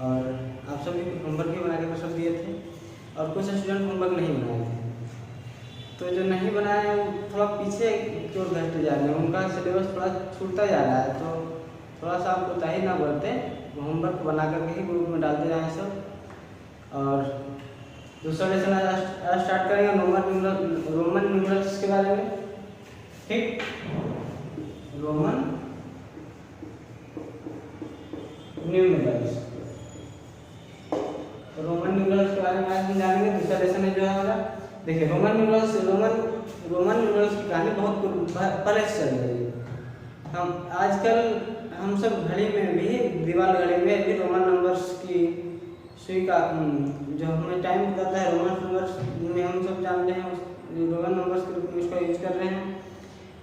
और आप सभी होमवर्क भी बना के सब दिए थे और कुछ स्टूडेंट होमवर्क नहीं बनाए थे। तो जो नहीं बनाए वो थोड़ा पीछे की ओर घटते जा रहे हैं, उनका सिलेबस थोड़ा छूटता जा रहा है। तो थोड़ा सा आप कोताही ना बरतें, होमवर्क बना करके ही ग्रुप में डालते जाएँ सब। और दूसरा लेसन आज स्टार्ट करेंगे रोमन न्यूमरल्स के बारे में। ठीक, रोमन न्यूमरल्स के बारे में आज हम जानेंगे। दूसरा लेसन है जो है हमारा, देखिए रोमन न्यूमरल्स की कहानी बहुत पहले से चल रही है। हम सब घड़ी में भी, दीवार घड़ी में भी रोमन नंबर्स की सुई का जो हमें टाइम बताता है रोमन नंबर्स में हम सब जानते हैं, रोमन नंबर्स के रूप में इसको यूज कर रहे हैं।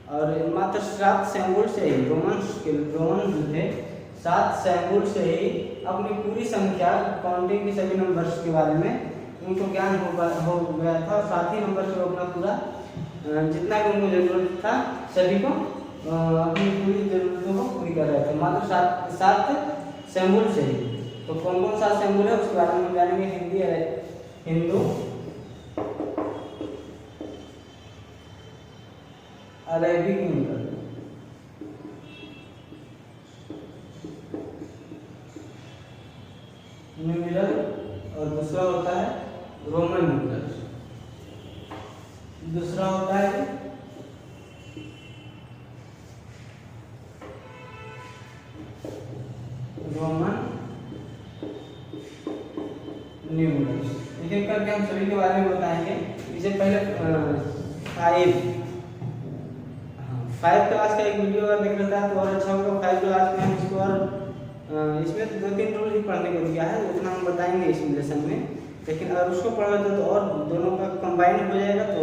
और मात्र 7 सिंबल से ही रोमन जो थे 7 सिंबल से ही अपनी पूरी संख्या काउंटिंग की सभी नंबर्स के बारे में उनको ज्ञान हो गया था। और साथ ही नंबर को अपना पूरा जितना भी उनको जरूरत था सभी को अपनी पूरी जरूरतों को पूरी कर रहे थे, मात्र 7 सिंबल से ही। तो कौन कौन सा सिंबल है उसके बारे में जानेंगे। हिंदू, अरेबिक न्यूमरल और दूसरा होता है रोमन न्यूमरल। दूसरा होता है रोमन न्यूमरल्स। एक एक करके हम सभी के बारे में बताएंगे। इससे पहले 5 क्लास का एक वीडियो अगर देख लेता है तो और अच्छा होगा। 5 क्लास में हम इसको और इसमें 2-3 रूल ही पढ़ने को दिया है, उतना हम बताएंगे इस लेसन में। लेकिन अगर उसको पढ़ लेते तो और दोनों का कंबाइन हो जाएगा, तो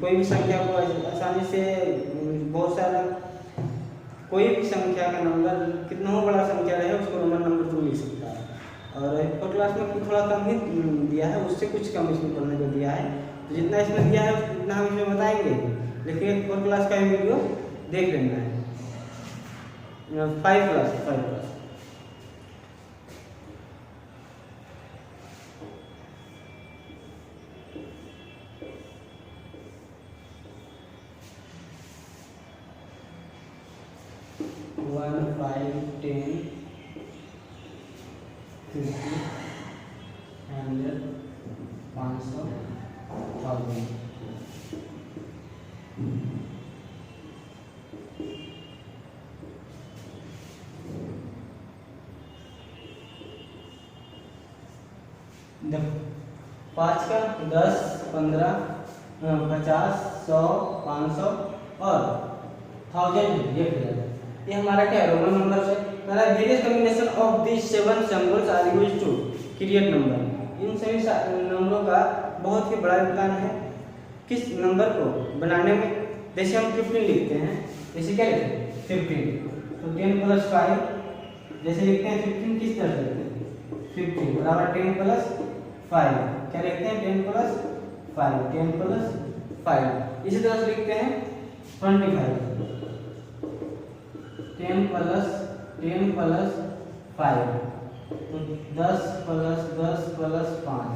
कोई भी संख्या को आसानी से बहुत सारा कोई भी संख्या का नंबर कितना हो बड़ा संख्या रहे उसको रोमन नंबर तो लिख सकता है। और 4 क्लास में थोड़ा कम ही दिया है, उससे कुछ कम इसमें पढ़ने को दिया है। तो जितना इसमें दिया है उतना हम इसमें बताएंगे, लेकिन 4 क्लास का वीडियो देख लेना है। 5 क्लास 1, 5, 10, 50, 100, 500, 1000। देखो 5 का 10, 15, 50, 100, 500 और 1000 ये हमारा क्या रोमन नंबर है। Various combination of this 7 symbols are used to create number. इन सभी नंबरों का बहुत ही बड़ा योगदान है किस नंबर को बनाने में। जैसे हम 15 लिखते हैं, जैसे क्या लिखते हैं 15, तो 10 + 5 जैसे लिखते हैं 15 किस तरह से लिखते हैं 15 बराबर 10 + 5 क्या लिखते हैं 10 + 5 10 + 5। इसी तरह से लिखते हैं 25 10 + 5 तो 10 + 10 + 5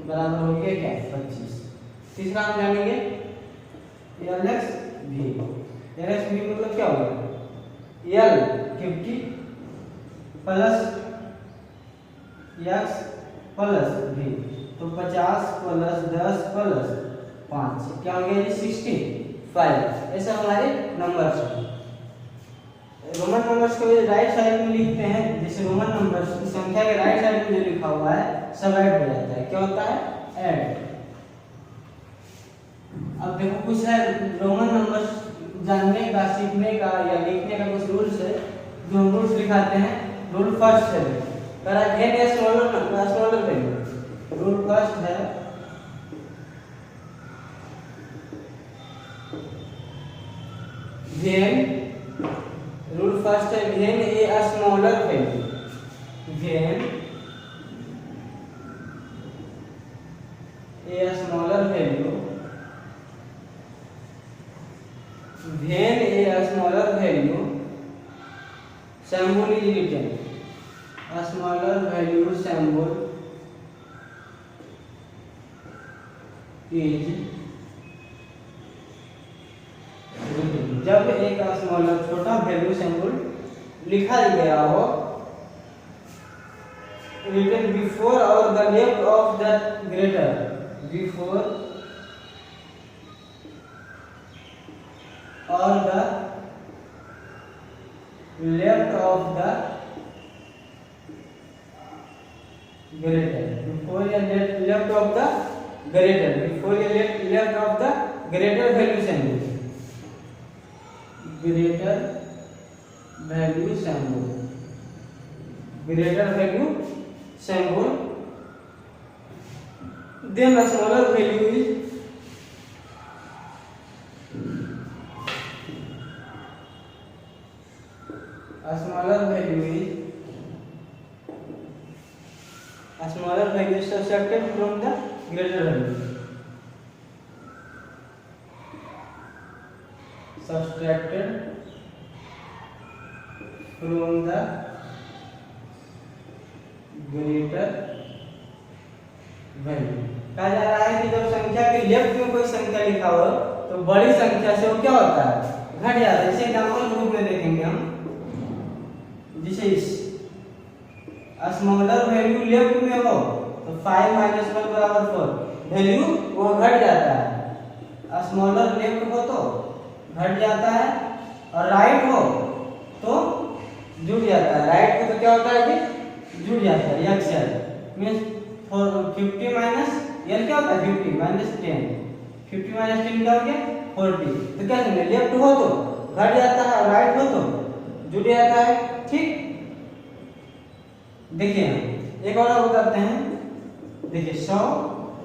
बराबर हो गया क्या 25। तीसरा हम जानेंगे LXV। LXV मतलब क्या होगा L 50 + X + V तो 50 + 10 + 5 क्या हो गया 65। ऐसा हमारे नंबर्स हैं। रोमन नंबर्स को राइट साइड में लिखते हैं, जैसे रोमन नंबर्स की संख्या के राइट साइड में जो लिखा हुआ है सब ऐड हो जाता है। क्या होता है ऐड। अब देखो कुछ है रोमन नंबर्स जानने का, सीखने का या लिखने का कुछ रूल्स है जो हम रूल्स लिखाते हैं। रूल फर्स्ट है स्मॉलर वैल्यू। रूल फर्स्ट है रूल फर्स्ट है when A smaller value. When A smaller value symbol is written, a smaller value sample is, जब एक स्मॉलर छोटा वैल्यू सैम्बल लिखा गया हो written before or the left of the greater, before or the left of the greater, before या left of the greater, before या left of the greater value symbol, greater value symbol, greater value symbol, then the smaller value is a smaller value is subtracted from the greater value, subtracted from the greater value. कहा जा रहा है कि जब संख्या के left में कोई संख्या लिखा हो तो बड़ी संख्या से वो क्या होता है, घट जाता है। जैसे एग्जांपल ग्रुप में देखेंगे हम, जैसे स्मॉलर वैल्यू लेफ्ट में हो तो 5 - 1 = 4, वैल्यू वो घट जाता है। स्मॉलर लेफ्ट हो तो घट जाता है और राइट हो तो जुड़ जाता है। राइट को तो क्या होता है कि जुड़ जाता है, एक्सेल मींस 50 माइनस एल क्या होता है 50 माइनस 10, 50 माइनस 10 क्या हो गया 40। तो क्या करेंगे, लेफ्ट हो तो घट जाता है, राइट हो तो जुड़ जाता है। ठीक, देखिए एक और बताते हैं। देखिए 100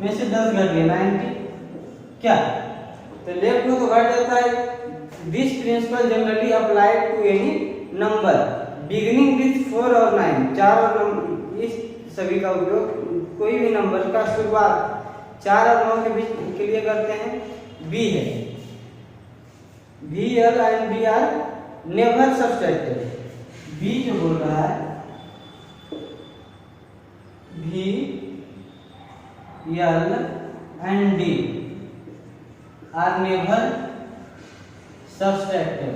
में से 10 घट गया 90, क्या तो लेफ्ट हो तो घट जाता है। This principle generally applied to any number beginning with 4 और 9, 4 और 9, इस सभी का उपयोग कोई भी नंबर का शुरुआत 4 और 9 के बीच के लिए करते हैं। बी है, V L and V are never subtracted. V जो बोल रहा है V L and D are never subtracted.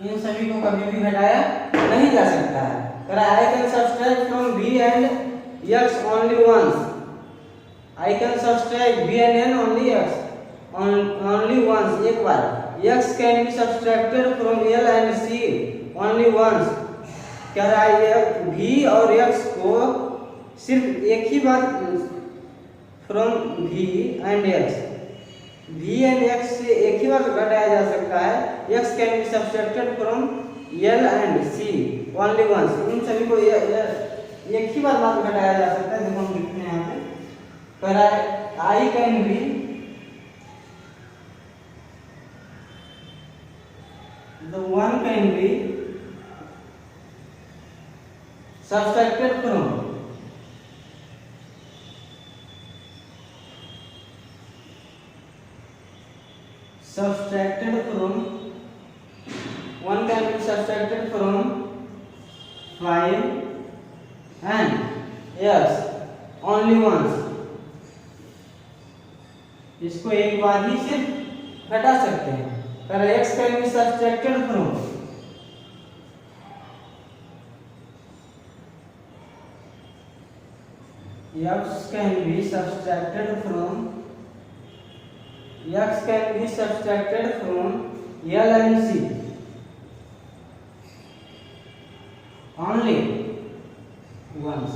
इन सभी को कभी भी घटाया नहीं जा सकता है। I can subtract from B and X only once, I can subtract V and N only X only once, एक बार। X can be subtracted from L and C only once. कह रहा है बी और एक्स को सिर्फ एक ही बार from B and X, B and X से एक ही बार घटाया जा सकता है। X can be subtracted from L and C only once. इन सभी को एक ही बार मात्र घटाया जा सकता है। देखो हम लिखते हैं यहाँ पे, कह रहा है I can be the one can be subtracted from subtracted from 1 can be subtracted from 5 and x only once। इसको एक बार ही सिर्फ घटा सकते हैं। पर x can be subtracted from x can be subtracted from x can be subtracted from L and C only once।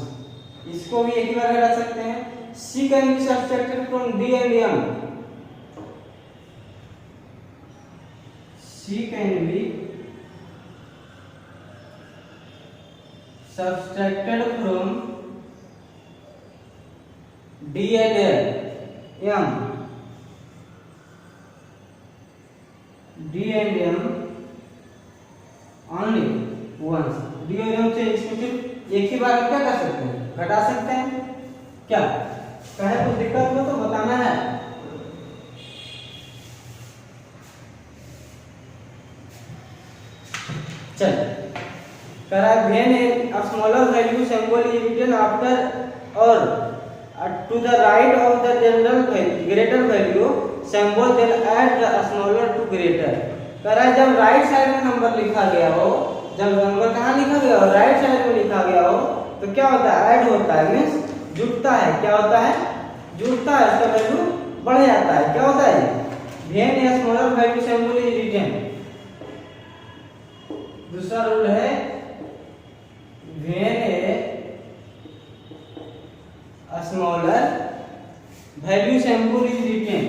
इसको भी एक बार घटा सकते हैं। C can be subtracted from D and M, C can be subtracted from D and M, D and M only once। D और M से इसको सिर्फ एक ही बार क्या कर सकते हैं, घटा सकते हैं। क्या कहे कुछ दिक्कत हो तो बताना है। चल करा when a smaller value symbol is written after और to the right of the general greater value symbol then add the smaller to greater. करा जब राइट साइड में नंबर लिखा गया हो, जब नंबर कहाँ लिखा गया हो, राइट साइड में लिखा गया हो, तो क्या होता है, ऐड होता है, मींस जुड़ता है। क्या होता है, जुड़ता है, इसका वैल्यू बढ़ जाता है। क्या होता है, when a smaller value symbol is written. दूसरा रूल है when a smaller value symbol is written,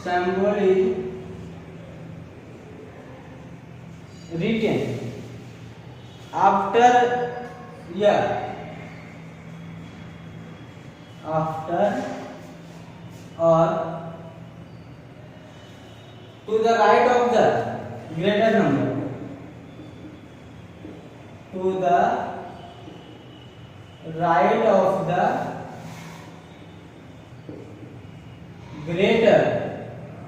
symbol is written after or to the right of the greater number, to the right of the greater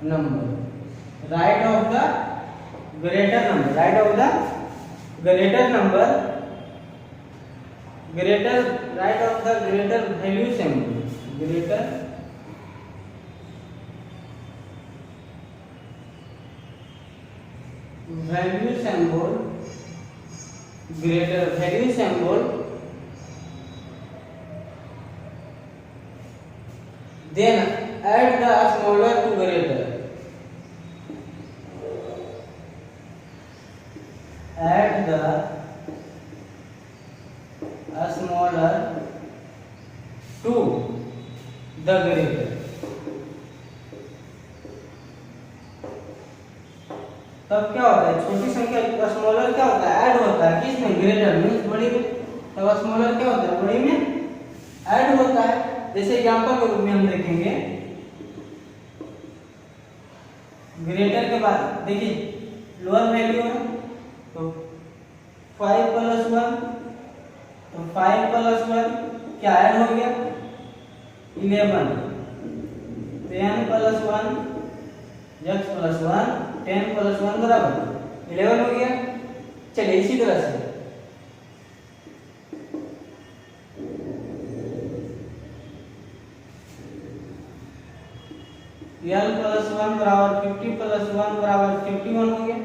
number, right of the greater number, right of the greater number, greater, right of the greater value symbol, greater value symbol, greater value symbol, then add the smaller to greater, add the smaller to the greater। तब क्या होता है, छोटी संख्या smaller क्या होता है, add होता है किसमें, ग्रेटर में, बड़ी में। तब स्मॉलर क्या होता है, बड़ी में ऐड होता है। जैसे एग्जांपल के रूप में हम देखेंगे, ग्रेटर के बाद देखिए लोअर वैल्यू है तो 5 + 1, तो 5 + 1 क्या ऐड हो गया, 11, 10 + 1 x + 1, 10 + 1 बराबर 11 हो गया। चलिए इसी तरह से l + 1 बराबर 50 + 1 बराबर 51 हो गया।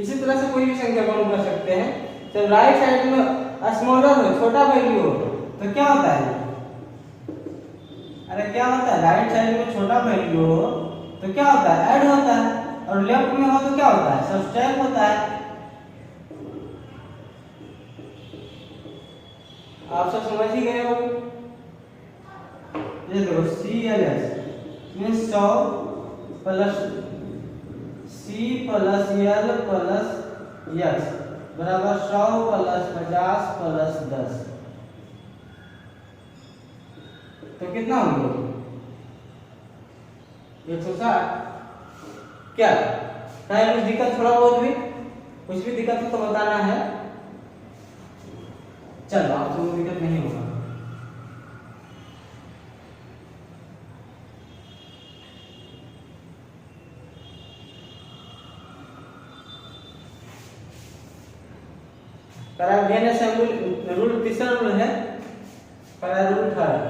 इसी तरह से कोई भी संख्या काउंट कर सकते हैं। तो राइट साइड में स्मॉलर हो, छोटा वैल्यू हो, तो क्या होता है, अरे क्या होता है, राइट साइड में छोटा वैल्यू हो तो क्या होता है, ऐड होता है, और लेफ्ट में हो तो क्या होता है, सब्ट्रैक्ट होता है। आप सब समझ ही गए होंगे। ये देखो CLS means 100 plus C plus L plus X बराबर 100 प्लस 50 प्लस 10, तो कितना हो गया, 160। क्या टाइम कुछ दिक्कत, थोड़ा बहुत भी कुछ भी दिक्कत हो तो बताना है। चलो आप तो दिक्कत नहीं होगा। वेन असेंबल रूल, तीसरा रूल है rule 3rd।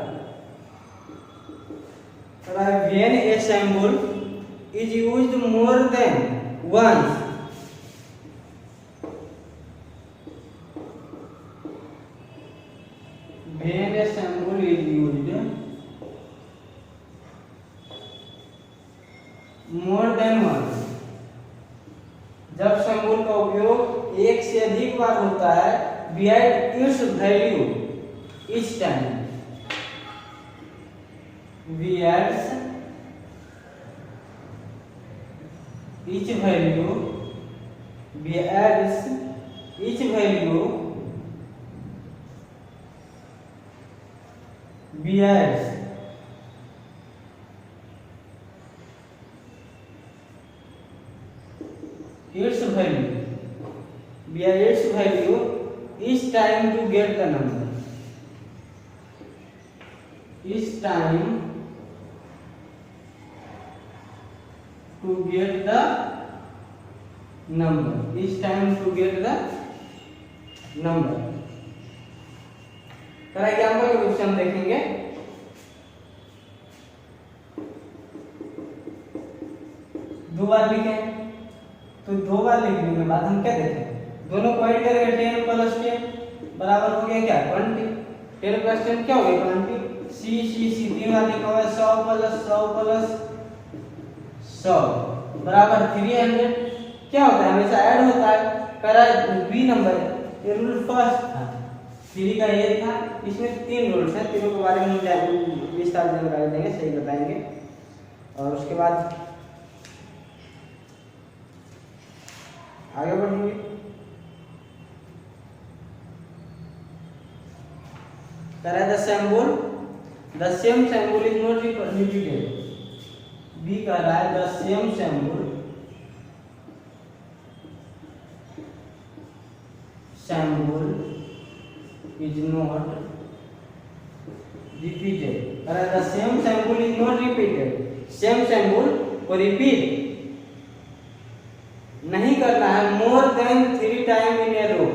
When a symbol is used more than once, when a symbol is used more than once, जब सिंबल का उपयोग एक से अधिक बार होता है, behind it's value each time, behind each value, we add each value, we add its value, we add its value each time to get the number, each time to get the number, each time to get the number। तर example के रूप से हम देखेंगे, दो बार लिखे तो दो बार लिखने के बाद हम क्या देखें, दोनों को ऐड करेंगे, 10 प्लस 10 बराबर हो गया क्या 20, 10 प्लस 10 क्या हो गया 20, सी तीन बार लिखा हुआ है 100 प्लस 100 प्लस 100 बराबर 300। क्या होता है हमेशा ऐड होता है, करा बी नंबर, ये रूल फर्स्ट था, 3 का ये था, इसमें 3 रूल्स हैं, तीनों के बारे में हम विस्तार जानकारी देंगे, सही बताएंगे। और उसके बाद आगे बढ़ेंगे। करा the symbol, the same symbol is not repeated। B कह रहा है the same symbol is not repeated। कह रहा है the same symbol is not repeated, same symbol को रिपीट नहीं करना है more than 3 time in a row,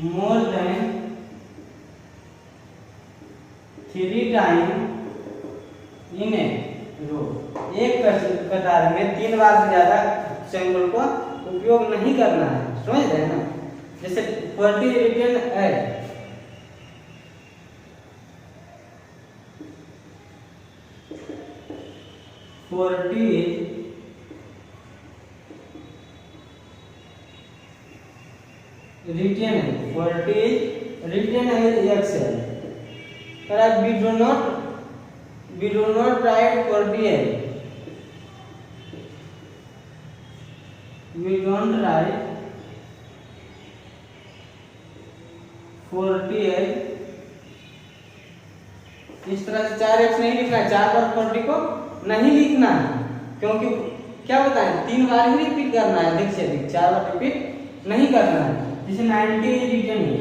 more than 3 time in a row. एक कतार में 3 बार से ज्यादा सिंबल को उपयोग नहीं करना है, समझ रहे हैं ना। जैसे 40 रिटर्न है, written as Excel। Correct, we do not write 48, we don't write 48 इस तरह से 4x नहीं लिखना है, 4 बार 40 को नहीं लिखना है, क्योंकि क्या बताएं 3 बार ही रिपीट करना है, अधिक से अधिक 4 बार रिपीट नहीं करना है। जैसे 90 रिटर्न है,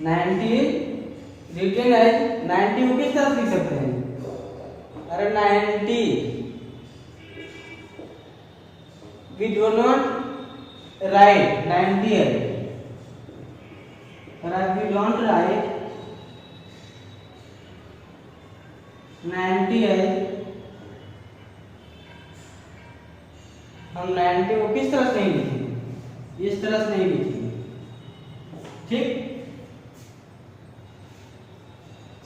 90 रिटर्न है, 90 को किस तरह लिख सकते हैं, अरे 90 वी डू नॉट राइट 90 है, वी डोंट राइट 90 है, हम 90 को किस तरह से नहीं लिखेंगे, इस तरह से नहीं लिखेंगे, ठीक।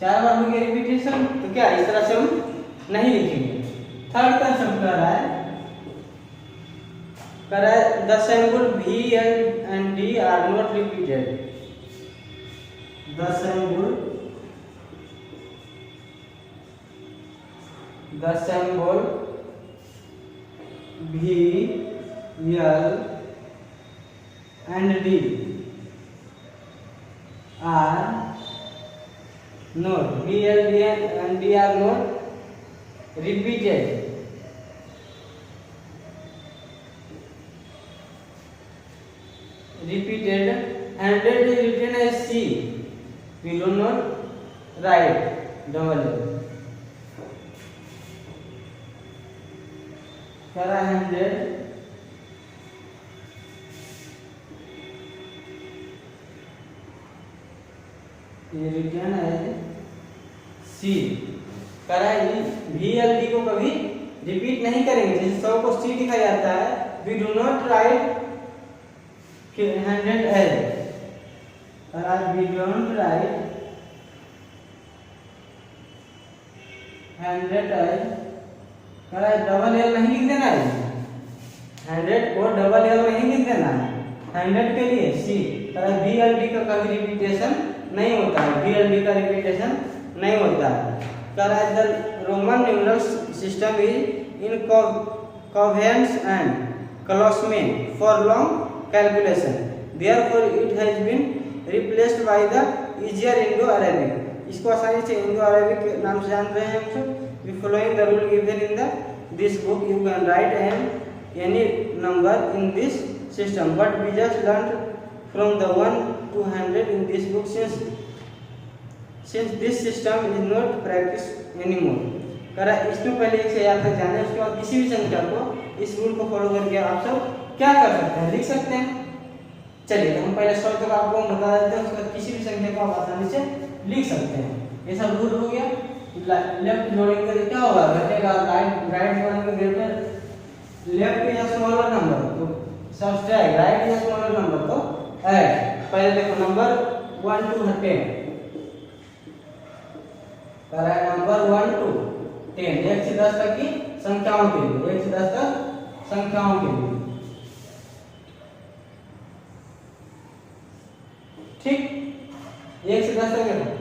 4 बार हो गया रिपीटेशन, तो क्या इस तरह से हम नहीं लिखेंगे। थर्ड कंसेप्ट कर रहा है the symbol V and D are not repeated। The symbol V, L and D are not, V, L, D and D are not repeated। Repeated, 100 is written as C, we do not write double L। करा 100 ये return है C, करा VLD को कभी repeat नहीं करेंगे, जैसे 100 को C लिखा जाता है, we do not write 100L, और we don't write 100L, double L नहीं लिख देना है, 100 को डबल एल नहीं लिख देना है, 100 के लिए सी। VLD का कभी रिपीटेशन नहीं होता है, VLD का रिपीटेशन नहीं होता है। The Roman numeral system is in covenants and classmen for long calculation, therefore it has been replaced by the easier Indo-Arabic। इसको आसानी से इंडो-अरेबिक के नाम से जानते हैं हम सब। Following the rule given in this book, you can write any number in this system, but we just learned from the 1 to 100 in this book, since since this system is not practice anymore. कह रहा है इसमें पहले 1 से 1000 तक जाने, उसके बाद किसी भी संख्या को इस रूल को फॉलो करके आप सब क्या कर सकते हैं, लिख सकते हैं। चलिए तो हम पहले 100 तक आपको बता देते हैं, उसके बाद किसी भी संख्या को आप आसानी से लिख सकते हैं। ये सब रूल हो गया। लेफ्ट जोड़ेंगे तो क्या होगा, घटेगा, राइट जोड़ेंगे greater left is smaller number तो subtract, right is smaller number तो ऐड। पहले देखो नंबर 1 to 10 कह रहा है नंबर 1 to 10 1 से 10 तक की संख्याओं के लिए, 1 से 10 तक संख्याओं के लिए, ठीक। 1 से 10 तक देखो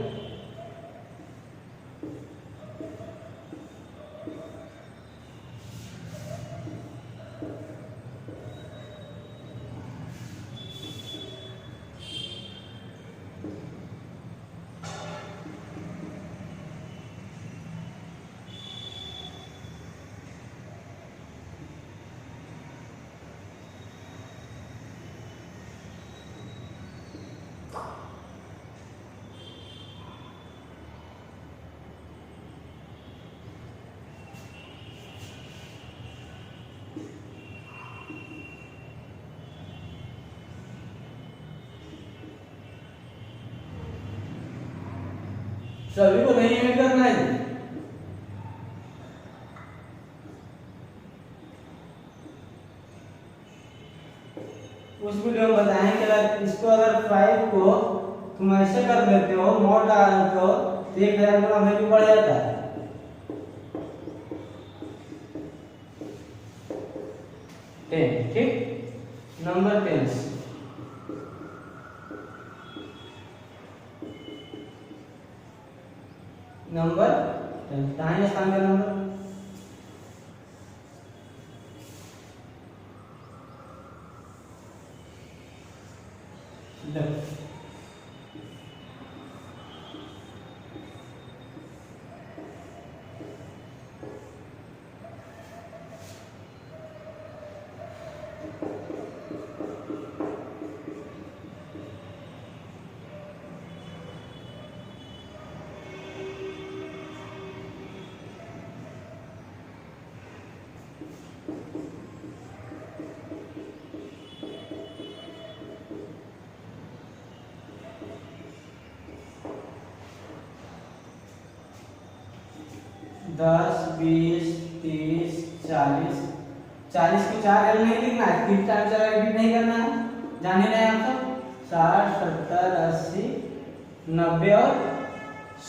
सभी को नहीं ऐड करना है। उस वीडियो में बताएं कि अगर इसको अगर 5 को तुम ऐसे कर देते हो, मोड लगा देते हो तो 1000 गुना वैल्यू बढ़ जाता है। 10, ठीक। नंबर 10 नंबर दाहिने स्थान का नंबर लेफ्ट। दस, 20, 30, 40 40 को 4 घंटे नहीं लिखना है, 3 टाइम 4 रिपीट नहीं करना है, जाने रहे आप सब 60, 70, 80, 90 और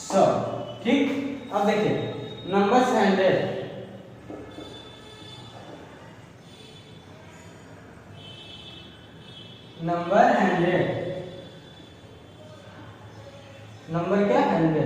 100, ठीक। अब देखिए नंबर 100 नंबर 100 नंबर क्या 100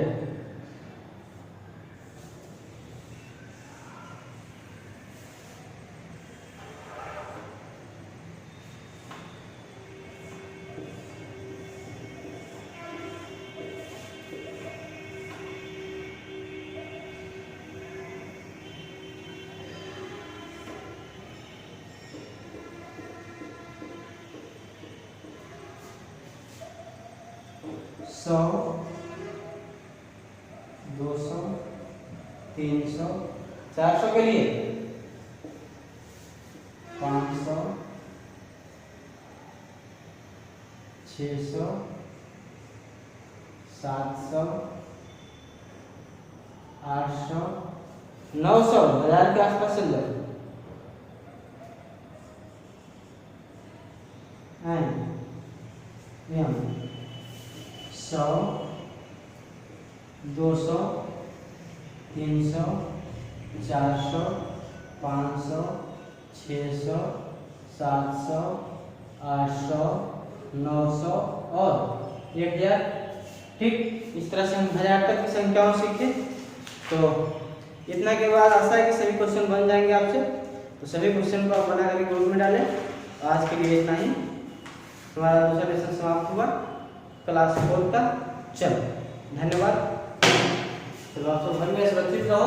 100, 200, 300, 400 के लिए 500, 600, 700, 800, 900 1000 के आसपास चल जाए। 100, 200, 300, 400, 500, 600, 700, 800, 900 और 1000, ठीक। इस तरह से हम 1000 तक की संख्याओं सीखे। तो इतना के बाद आशा है कि सभी क्वेश्चन बन जाएंगे आपसे। तो सभी क्वेश्चन को आप बना करके ग्रुप में डालें। आज के लिए इतना ही, हमारा दूसरा लेसन समाप्त हुआ क्लास 4 का। चलो धन्यवाद। चलो आप सब घर में सुरक्षित रहो।